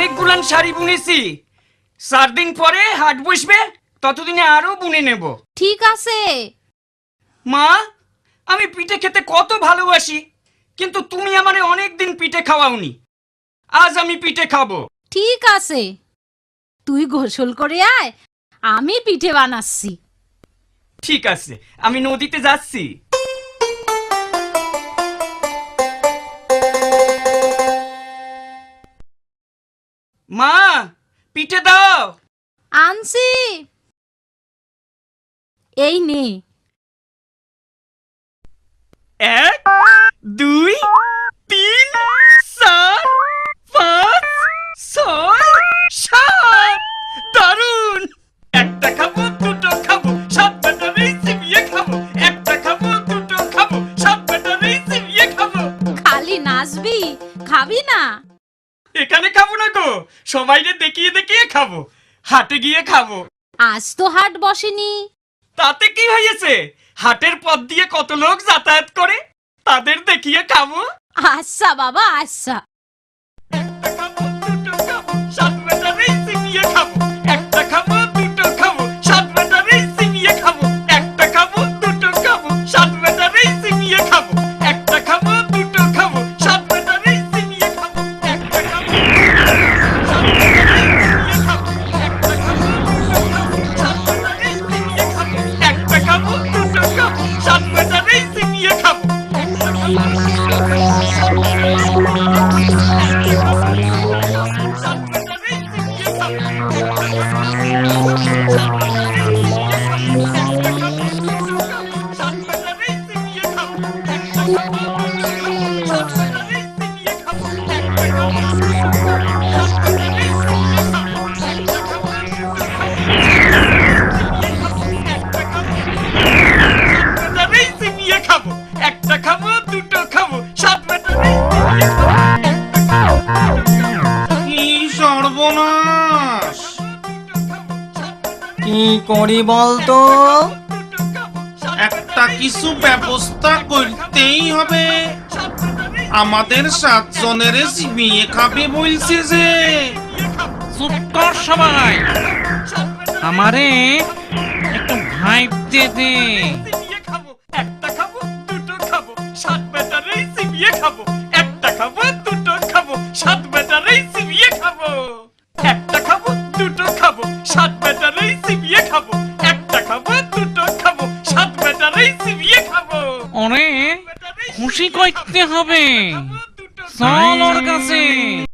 অনেকগুলান শাড়ি বুনেছি, 4 দিন পরে হাট বসবে, ততদিনে আরো বুনে নেব। ঠিক আছে। মা, আমি পিঠে খেতে কত ভালোবাসি, কিন্তু তুমি আমারে অনেকদিন পিঠে খাওয়াওনি। আজ আমি পিঠে খাবো। ঠিক আছে, তুই গোসল করে আয়, আমি পিঠে বানাচ্ছি। ঠিক আছে, আমি নদীতে যাচ্ছি। মা, পিঠে দাও। আনছি, এই নে। 1 2 3 4 5 6 7 দারুন! একটা খাবো, দুটো খাবো, 7 ব্যাটারি চিবিয়ে খাবো। একটা খাবো, দুটো খাবো, 7 ব্যাটারি চিবিয়ে খাবো। খালি নাচবি, খাবি না? এখানে খাবো না গো, সবাইকে দেখিয়ে দেখিয়ে খাবো। হাটে গিয়ে খাবো। আজ তো হাট বসেনি। তাতে কি হয়েছে? হাটের পথ দিয়ে কত লোক যাতায়াত করে, তাদের দেখিয়ে খাবো। আচ্ছা বাবা, আচ্ছা। একটা খাবো, দুটো খাবো, 7 ব্যাটারি চিবিয়ে খাবো। একটা খাবো, দুটো খাবো, 7 ব্যাটারি চিবিয়ে খাবো। একটা খাবো, দুটো খাবো, 7 ব্যাটারি চিবিয়ে খাবো। একটা খাবো, দুটো খাবো, 7 ব্যাটারি চিবিয়ে খাবো। একটা খাবো, একটা খাবো, দুটো খাবো, 7 ব্যাটারি চিবিয়ে খাবো। একটা খাবো, দুটো খাবো, 7 ব্যাটারি কি সর্বনাশ! কি করি বলতো? একটা কিছু ব্যবস্থা করতেই হবে। আমাদের 7 জনের চিবিয়ে খাবে বলছে যে। চুপ কর সবাই, আমারে একটু ভাইবতে দে। একটা খাবো, দুটো খাবো, 7 ব্যাটারি চিবিয়ে খাবো। একটা খাবো, দুটো খাবো, 7 ব্যাটারি চিবিয়ে খাবো। একটা খাবো, দুটো খাবো, 7 ব্যাটারি চিবিয়ে খাবো। একটা খাবো, দুটো খাবো, 7 ব্যাটারি চিবিয়ে খাবো। ওরে খুশি করতে হবে, চল ওর কাছে।